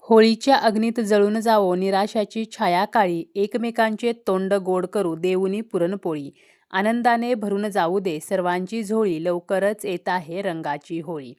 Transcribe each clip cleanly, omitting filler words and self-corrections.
होळीच्या अग्नीत जळून जावो निराशाची छाया काळी, एकमेकांचे तोंड गोड करू देऊनी पुरणपोळी. आनंदाने भरून जाऊ दे सर्वांची झोळी, लवकरच येत आहे रंगाची होळी.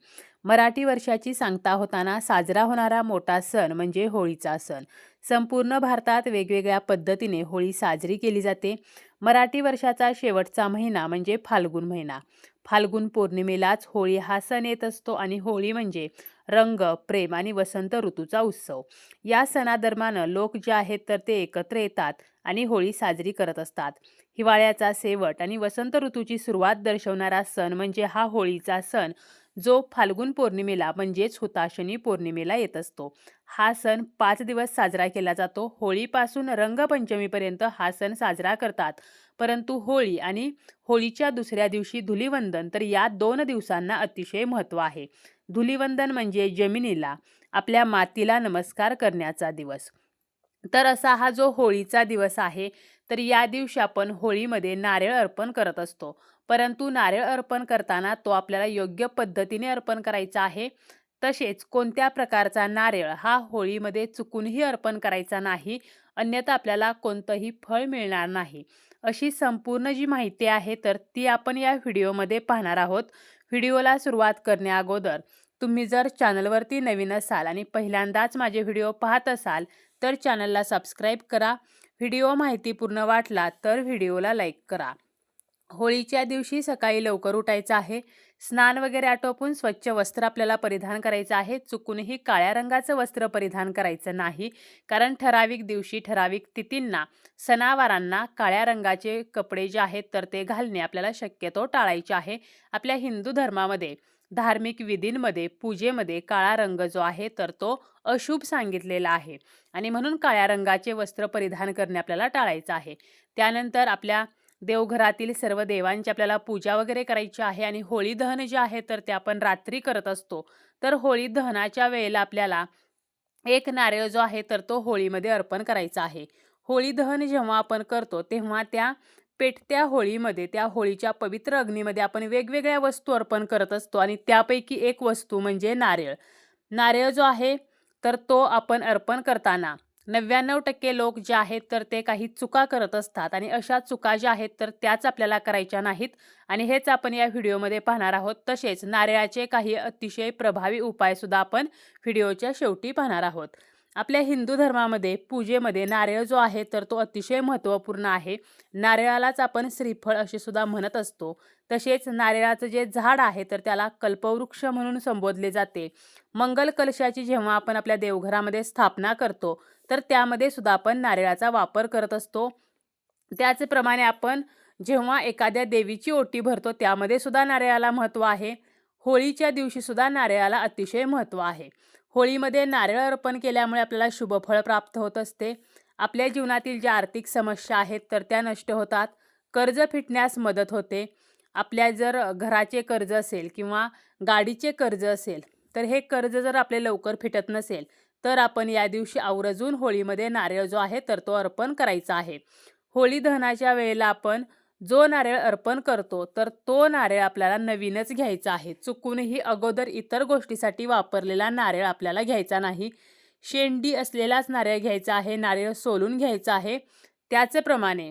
मराठी वर्षाची सांगता होताना साजरा होणारा मोठा सण म्हणजे होळीचा सण. संपूर्ण भारतात वेगवेगळ्या पद्धतीने होळी साजरी केली जाते. मराठी वर्षाचा शेवटचा महिना म्हणजे फाल्गुन महिना. फाल्गुन पौर्णिमेलाच होळी हा सण येत असतो आणि होळी म्हणजे रंग, प्रेम आणि वसंत ऋतूचा उत्सव. या सणादरम्यान लोक जे आहेत तर ते एकत्र येतात आणि होळी साजरी करत असतात. हिवाळ्याचा शेवट आणि वसंत ऋतूची सुरुवात दर्शवणारा सण म्हणजे हा होळीचा सण, जो फाल्गुन पौर्णिमेला म्हणजेच हुताशनी पौर्णिमेला येत असतो. हा सण 5 दिवस साजरा केला जातो. होळीपासून रंगपंचमीपर्यंत हा सण साजरा करतात. परंतु होळी आणि होळीच्या दुसऱ्या दिवशी धुलिवंदन, तर या 2 दिवसांना अतिशय महत्त्व आहे. धुलिवंदन म्हणजे जमिनीला, आपल्या मातीला नमस्कार करण्याचा दिवस. तर असा हा जो होळीचा दिवस आहे, तर या दिवशी आपण होळीमध्ये नारळ अर्पण करत असतो. परंतु नारळ अर्पण करताना तो आपल्याला योग्य पद्धतीने अर्पण करायचा आहे. तसेच कोणत्या प्रकारचा नारळ हा होळीमध्ये चुकूनही अर्पण करायचा नाही, अन्यथा आपल्याला कोणतंही फळ मिळणार नाही. अशी संपूर्ण जी माहिती आहे तर ती आपण या व्हिडिओमध्ये पाहणार आहोत. व्हिडिओला सुरुवात करण्या अगोदर तुम्ही जर चॅनलवरती नवीन असाल आणि पहिल्यांदाच माझे व्हिडिओ पाहत असाल तर चॅनलला सबस्क्राईब करा. व्हिडिओ माहितीपूर्ण वाटला तर व्हिडिओला लाईक करा. होळीच्या दिवशी सकाळी लवकर उठायचं आहे. स्नान वगैरे आटोपून स्वच्छ वस्त्र आपल्याला परिधान करायचं आहे. चुकूनही काळ्या रंगाचं वस्त्र परिधान करायचं नाही, कारण ठराविक दिवशी ठराविक तिथींना सणावारांना काळ्या रंगाचे कपडे जे आहेत तर ते घालणे आपल्याला शक्यतो टाळायचे आहे. आपल्या हिंदू धर्मामध्ये धार्मिक विधींमध्ये पूजेमध्ये काळा रंग जो आहे तर तो अशुभ सांगितलेला आहे आणि म्हणून काळ्या रंगाचे वस्त्र परिधान करणे आपल्याला टाळायचं आहे. त्यानंतर आपल्या देवघरातील सर्व देवांची आपल्याला पूजा वगैरे करायची आहे आणि होळी दहन जे आहे तर ते आपण रात्री करत असतो. तर होळी दहनाच्या वेळेला आपल्याला एक नारळ जो आहे तर तो होळीमध्ये अर्पण करायचा आहे. होळी दहन जेव्हा आपण करतो तेव्हा त्या पेटत्या होळीमध्ये, त्या होळीच्या पवित्र अग्नीमध्ये आपण वेगवेगळ्या वस्तू अर्पण करत असतो आणि त्यापैकी एक वस्तू म्हणजे नारळ. नारळ जो आहे तर तो आपण अर्पण करताना 99% लोक जे आहेत तर ते काही चुका करत असतात आणि अशा चुका ज्या आहेत तर त्याच आपल्याला करायच्या नाहीत आणि हेच आपण या व्हिडिओमध्ये पाहणार आहोत. तसेच नारळाचे काही अतिशय प्रभावी उपायसुद्धा आपण व्हिडिओच्या शेवटी पाहणार आहोत. आपल्या हिंदू धर्मामध्ये पूजेमध्ये नारळ जो आहे तर तो अतिशय महत्त्वपूर्ण आहे. नारळालाच आपण श्रीफळ असे सुद्धा म्हणत असतो. तसेच नारळाचं जे झाड आहे तर त्याला कल्पवृक्ष म्हणून संबोधले जाते. मंगल कलशाची जेव्हा आपण आपल्या देवघरामध्ये स्थापना करतो तर त्यामध्ये सुद्धा आपण नारळाचा वापर करत असतो. त्याचप्रमाणे आपण जेव्हा एखाद्या देवीची ओटी भरतो त्यामध्ये सुद्धा नारळाला महत्त्व आहे. होळीच्या दिवशी सुद्धा नारळाला अतिशय महत्त्व आहे. होळीमध्ये नारळ अर्पण केल्यामुळे आपल्याला शुभफळ प्राप्त होत असते. आपल्या जीवनातील ज्या आर्थिक समस्या आहेत तर त्या नष्ट होतात. कर्ज फिटण्यास मदत होते. आपल्या जर घराचे कर्ज असेल किंवा गाडीचे कर्ज असेल तर हे कर्ज जर आपले लवकर फिटत नसेल तर आपण या दिवशी आवर्जून होळीमध्ये नारळ जो आहे तर तो अर्पण करायचा आहे. होळी दहनाच्या वेळेला आपण जो नारळ अर्पण करतो तर तो नारळ आपल्याला नवीनच घ्यायचा आहे. चुकूनही अगोदर इतर गोष्टीसाठी वापरलेला नारळ आपल्याला घ्यायचा नाही. शेंडी असलेलाच नारळ घ्यायचा आहे. नारळ सोलून घ्यायचा आहे. त्याचप्रमाणे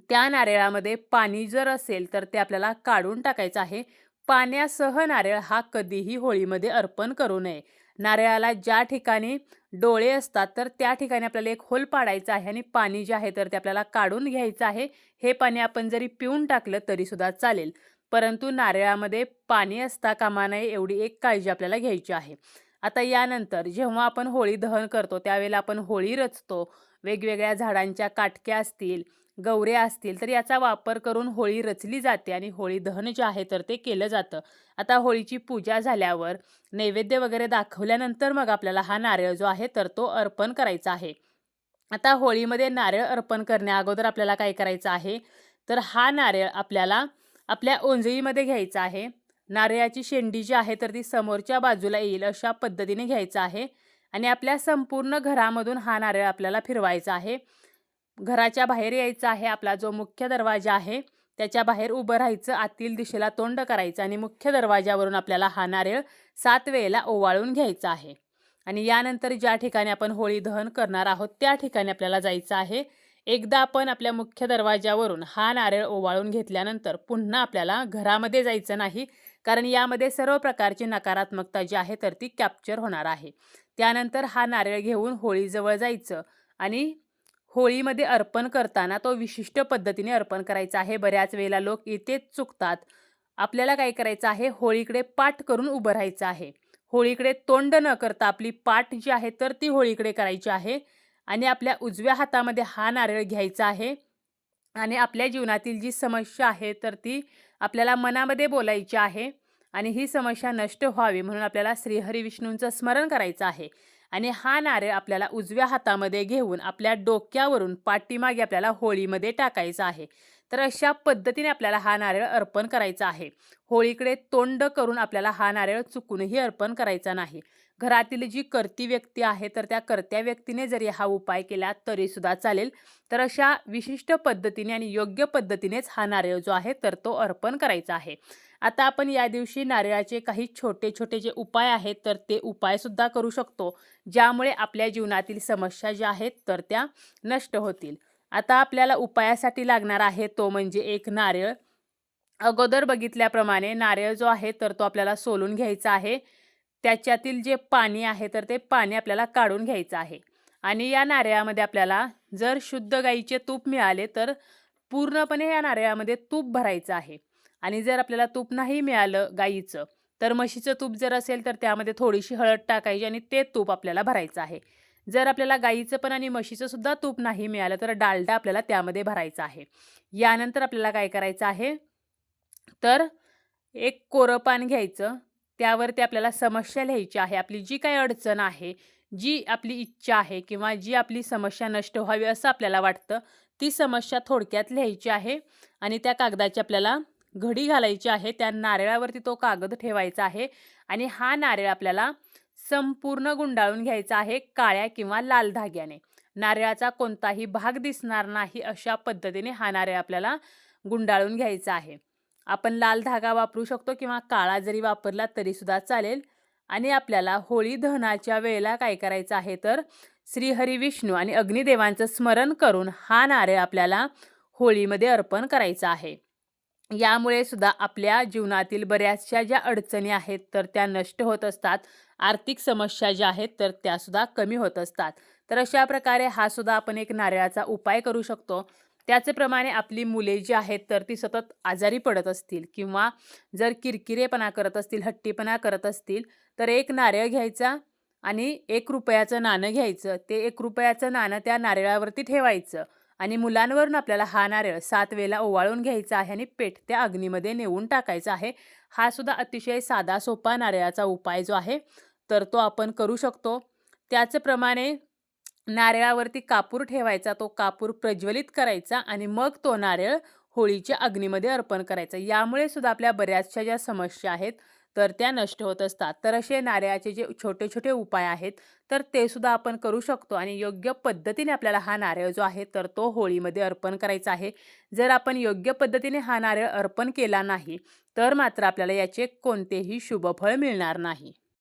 त्या नारळामध्ये पाणी जर असेल तर ते आपल्याला काढून टाकायचं आहे. पाण्यासह नारळ हा कधीही होळीमध्ये अर्पण करू नये. नारळाला ज्या ठिकाणी डोळे असतात तर त्या ठिकाणी आपल्याला एक होल पाडायचा आहे आणि पाणी जे आहे तर ते आपल्याला काढून घ्यायचं आहे. हे पाणी आपण जरी पिऊन टाकलं तरीसुद्धा चालेल, परंतु नारळामध्ये पाणी असता कामा नये एवढी एक काळजी आपल्याला घ्यायची आहे. आता यानंतर जेव्हा आपण होळी दहन करतो त्यावेळेला आपण होळी रचतो. वेगवेगळ्या झाडांच्या काटक्या असतील, गवऱ्या असतील तर याचा वापर करून होळी रचली जाते आणि होळी दहन जे आहे तर ते केलं जातं. आता होळीची पूजा झाल्यावर नैवेद्य वगैरे दाखवल्यानंतर मग आपल्याला हा नारळ जो आहे तर तो अर्पण करायचा आहे. आता होळीमध्ये नारळ अर्पण करण्या अगोदर आपल्याला काय करायचं आहे तर हा नारळ आपल्याला आपल्या ओंजळीमध्ये घ्यायचा आहे. नारळाची शेंडी जी आहे तर ती समोरच्या बाजूला येईल अशा पद्धतीने घ्यायचं आहे आणि आपल्या संपूर्ण घरामधून हा नारळ आपल्याला फिरवायचा आहे. घराच्या बाहेर यायचं आहे. आपला जो मुख्य दरवाजा आहे त्याच्या बाहेर उभं राहायचं, आतील दिशेला तोंड करायचं आणि मुख्य दरवाजावरून आपल्याला हा नारळ 7 वेळेला ओवाळून घ्यायचा आहे. आणि यानंतर ज्या ठिकाणी आपण होळी दहन करणार आहोत त्या ठिकाणी आपल्याला जायचं आहे. एकदा आपण आपल्या मुख्य दरवाजावरून हा नारळ ओवाळून घेतल्यानंतर पुन्हा आपल्याला घरामध्ये जायचं नाही, कारण यामध्ये सर्व प्रकारची नकारात्मकता जी आहे तर ती कॅप्चर होणार आहे. त्यानंतर हा नारळ घेऊन होळीजवळ जायचं आणि होळीमध्ये अर्पण करताना तो विशिष्ट पद्धतीने अर्पण करायचा आहे. बऱ्याच वेळेला लोक इथेच चुकतात. आपल्याला काय करायचं आहे, होळीकडे पाठ करून उभं राहायचं आहे. होळीकडे तोंड न करता आपली पाठ जी आहे तर ती होळीकडे करायची आहे आणि आपल्या उजव्या हातामध्ये हा नारळ घ्यायचा आहे आणि आपल्या जीवनातील जी समस्या आहे तर ती आपल्याला मनामध्ये बोलायची आहे आणि ही समस्या नष्ट व्हावी म्हणून आपल्याला श्रीहरी विष्णूंचं स्मरण करायचं आहे. आणि हा नारळ आपल्याला उजव्या हातामध्ये घेऊन आपल्या डोक्यावरून पाठीमागे आपल्याला होळीमध्ये टाकायचा आहे. तर अशा पद्धतीने आपल्याला हा नारळ अर्पण करायचा आहे. होळीकडे तोंड करून आपल्याला हा नारळ चुकूनही अर्पण करायचा नाही. घरातील जी कर्ती व्यक्ती आहे तर त्या कर्त्या व्यक्तीने जरी हा उपाय केला तरी सुद्धा चालेल. तर अशा विशिष्ट पद्धतीने आणि योग्य पद्धतीनेच हा नारळ जो आहे तर तो अर्पण करायचा आहे. आता आपण या दिवशी नारळाचे काही छोटे छोटे जे उपाय आहेत तर ते उपाय सुद्धा करू शकतो, ज्यामुळे आपल्या जीवनातील समस्या ज्या आहेत तर त्या नष्ट होतील. आता आपल्याला उपायासाठी लागणार आहे तो म्हणजे एक नारळ. अगोदर बघितल्याप्रमाणे नारळ जो आहे तर तो आपल्याला सोलून घ्यायचा आहे. त्याच्यातील जे पाणी आहे तर ते पाणी आपल्याला काढून घ्यायचं आहे आणि या नारळामध्ये आपल्याला जर शुद्ध गाईचे तूप मिळाले तर पूर्णपणे या नारळामध्ये तूप भरायचं आहे आणि जर आपल्याला तूप नाही मिळालं गाईचं तर म्हशीचं तूप जर असेल तर त्यामध्ये थोडीशी हळद टाकायची आणि ते तूप आपल्याला भरायचं आहे. जर आपल्याला गाईचं पण आणि म्हशीचं सुद्धा तूप नाही मिळालं तर डालडा आपल्याला त्यामध्ये भरायचा आहे. यानंतर आपल्याला काय करायचं आहे, तर एक कोरं पान घ्यायचं. त्यावरती आपल्याला समस्या लिहायची आहे. आपली जी काही अडचण आहे, जी आपली इच्छा आहे किंवा जी आपली समस्या नष्ट व्हावी असं आपल्याला वाटतं, ती समस्या थोडक्यात लिहायची आहे आणि त्या कागदाची आपल्याला घडी घालायची आहे. त्या नारळावरती तो कागद ठेवायचा आहे आणि हा नारळ आपल्याला संपूर्ण गुंडाळून घ्यायचा आहे काळ्या किंवा लाल धाग्याने. नारळाचा कोणताही भाग दिसणार नाही अशा पद्धतीने हा नारळ आपल्याला गुंडाळून घ्यायचा आहे. आपण लाल धागा वापरू शकतो किंवा काळा जरी वापरला तरी सुद्धा चालेल. आणि आपल्याला होळी दहनाच्या वेळेला काय करायचं आहे, तर श्रीहरी विष्णू आणि अग्निदेवांचं स्मरण करून हा नारळ आपल्याला होळीमध्ये अर्पण करायचा आहे. यामुळे सुद्धा आपल्या जीवनातील बऱ्याचशा ज्या अडचणी आहेत तर त्या नष्ट होत असतात. आर्थिक समस्या ज्या आहेत तर त्या सुद्धा कमी होत असतात. तर अशा प्रकारे हा सुद्धा आपण एक नारळाचा उपाय करू शकतो. त्याचप्रमाणे आपली मुले जी आहेत तर ती सतत आजारी पडत असतील किंवा जर किरकिरेपणा करत असतील, हट्टीपणा करत असतील, तर एक नारळ घ्यायचा आणि ₹1 नाणं घ्यायचं. ते ₹1 नाणं त्या नारळावरती ठेवायचं आणि मुलांवरून आपल्याला हा नारळ 7 वेळेला ओवाळून घ्यायचा आहे आणि पेटत्या अग्नीमध्ये नेऊन टाकायचा आहे. हा सुद्धा अतिशय साधा सोपा नारळाचा उपाय जो आहे तर तो आपण करू शकतो. त्याचप्रमाणे नारळावरती कापूर ठेवायचा, तो कापूर प्रज्वलित करायचा आणि मग तो नारळ होळीच्या अग्नीमध्ये अर्पण करायचा. यामुळे सुद्धा आपल्या बऱ्याचशा ज्या समस्या आहेत तर त्या नष्ट होत असतात. तर असे नारळाचे जे छोटे छोटे उपाय आहेत तर ते सुद्धा आपण करू शकतो आणि योग्य पद्धतीने आपल्याला हा नारळ जो आहे तर तो होळीमध्ये अर्पण करायचा आहे. जर आपण योग्य पद्धतीने हा नारळ अर्पण केला नाही तर मात्र आपल्याला याचे कोणतेही शुभफळ मिळणार नाही.